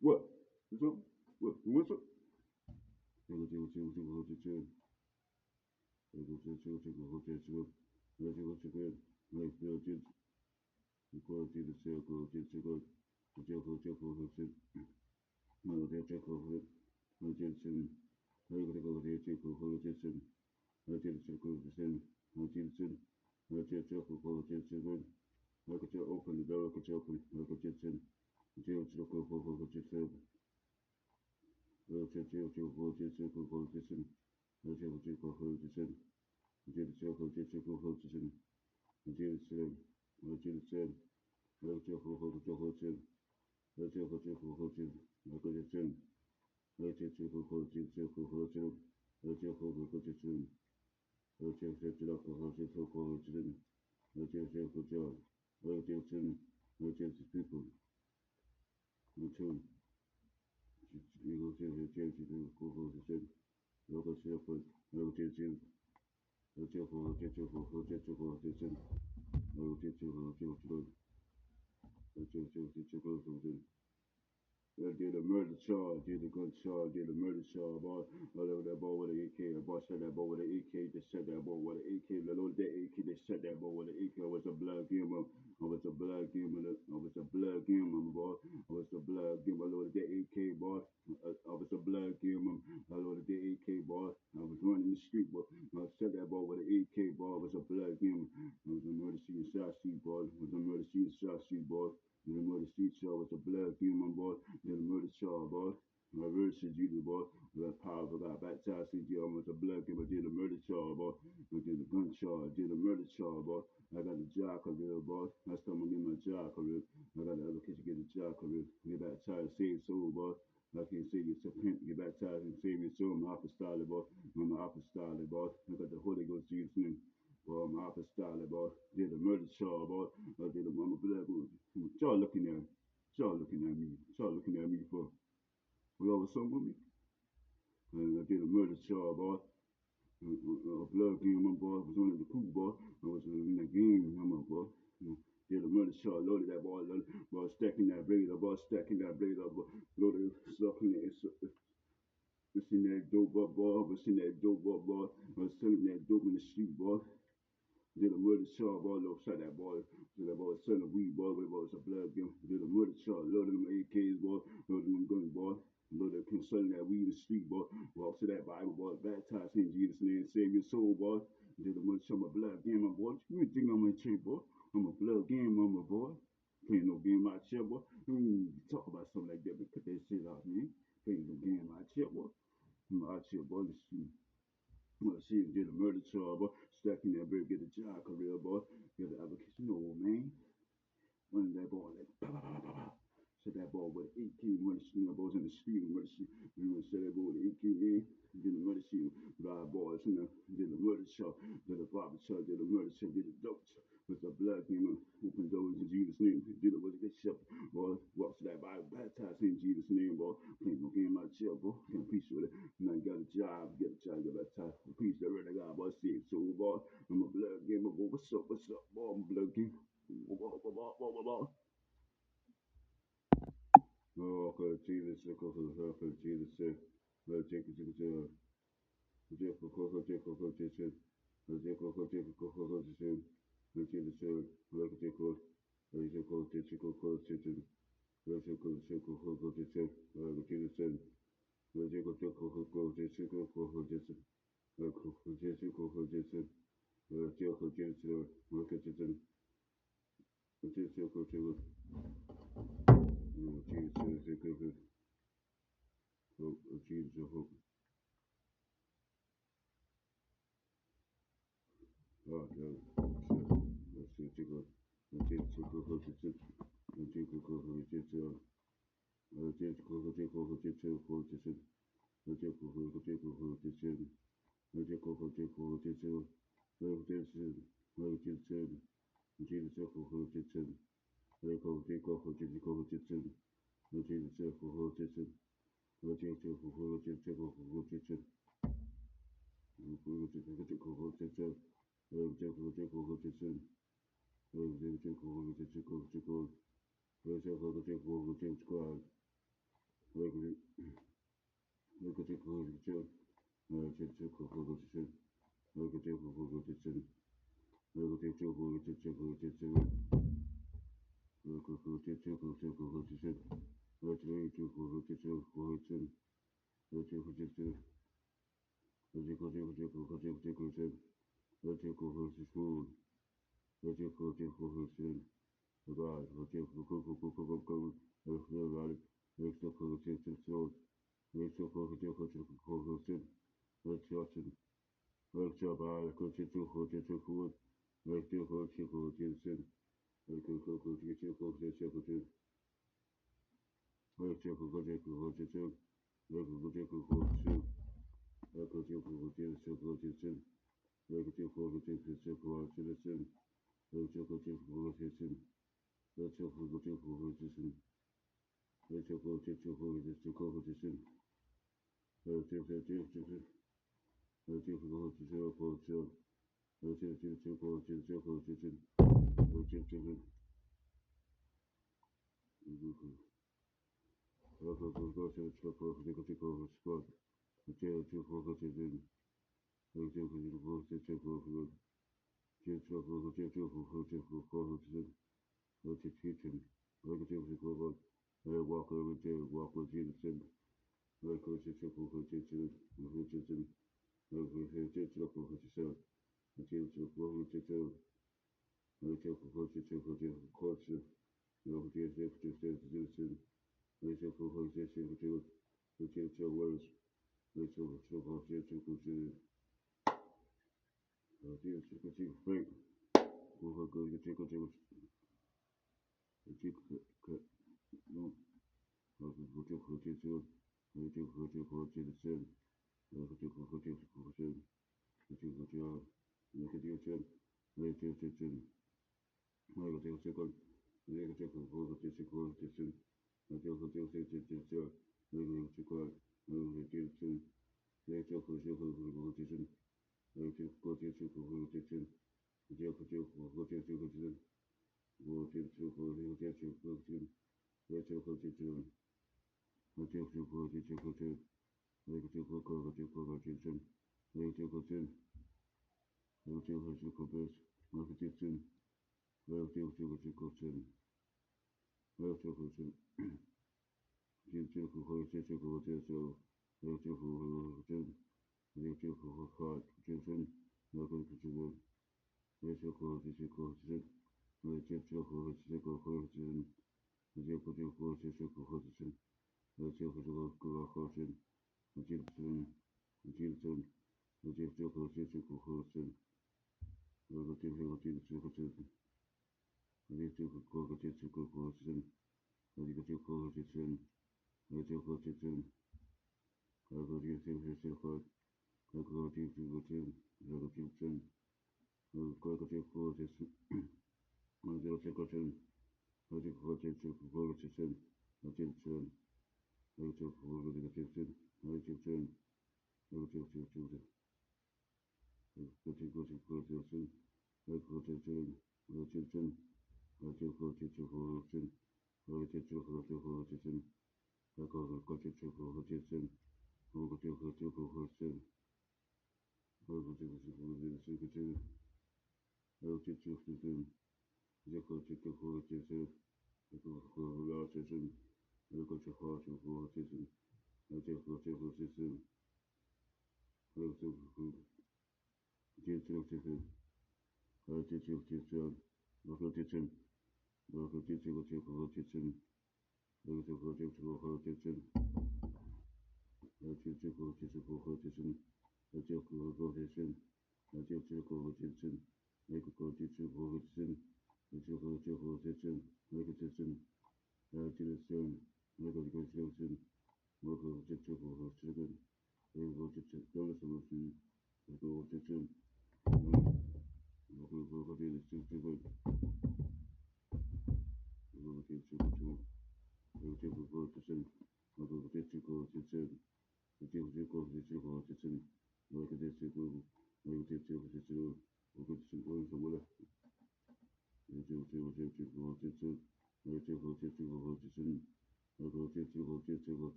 What? What's up? What's up? Did a murder charge, did a gun charge, did a murder charge, boy. That boy with an AK, the boy shot that boy with an AK, they shot that boy with an AK, the Lord that AK, they shot that boy with an AK. I was a blood gamer, I was a blood gamer, I was a blood gamer, boy. I was a blood gamer, Lord that AK, boy. I was a blood gamer, I Lord that AK, boy. I was running the street, boy. I shot that boy with an AK, boy. I was a blood gamer. I was a murder sheet, shot sheet, boy. I was a murder sheet, shot sheet, boy. Did a murder street show with the blood game, boy. Did a murder show, boy. My word says Jesus, boy. That powerful God baptized in you with the blood game. I did a murder show, boy. I did a gun show. I did a murder show, boy. I got a job career, boy. That's time I get my job career. I got the other kids to get a job career. Get baptized, save soul, boy. I can't say you repent, get baptized and save your soul. I'm apostolic, boy. I'm apostolic, boy. I got the Holy Ghost, Jesus' name. Boy, I'm apostolic, boy. Did a murder show, boy. I did a mama blood, boy. What y'all looking at? What y'all looking at me? What y'all looking at me for? We all was something with me? And I did a murder show, boy. A blood game, my boy. I was on the pool, boy. I was in the game, my boy. Did a murder show, loaded that boy, boy, stacking that blade up, boy, stacking that blade up, boy. Loaded, sucking it, was in that dope up, boy. Was in that dope up, boy. I was selling that dope in the street, boy. Did a murder charge, boy, little shot that boy. Did that boy selling weed, boy, with boy, it's a blood game. Did a murder charge, loaded them AKs, boy, loaded them guns, boy. Loaded them selling that weed in the street, boy. Walk to that Bible, boy, baptized in Jesus' name, save your soul, boy. Did a murder charge, my blood game, my boy. You think I'm a cheat, boy? I'm a blood game, I'm a boy. Playing no game out here, boy. Talk about something like that, but cut that shit out, man. Playing no game out here, boy. I'm out here, boy. Let's see. Well, she did a murder charge, boy. stacking that bread, get a job career, boy. Get the application, no man. Running that ball like bah, bah, bah, bah, bah. Set that ball with 18 when the balls in the street, when the you know, set that ball with 18 man. Then the murder shoot, ride balls in the then the murder shot, then the barber shot, then the murder shot, then the dope shot. With the blood came up, open doors in Jesus' name. Did it was a good shepherd, boy. Walks to that Bible, baptized in Jesus' name, boy. Playing no game out of jail, boy. Can't preach with it. Now you got a job, get a job, get baptized. Preach that word of God, boy. Saved soul, boy. I'm a blood gamer, boy. What's up, boy? I'm a blood gamer. Oh, okay, Jesus, Jesus, Jesus, Jacob, Jacob, Jacob, Jacob, Jacob, Jacob, Jacob, negative negative negative negative negative position negative position negative position negative position negative position negative position negative position negative position negative position negative position negative position negative position negative position negative position negative position negative position negative position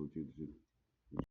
Constitution,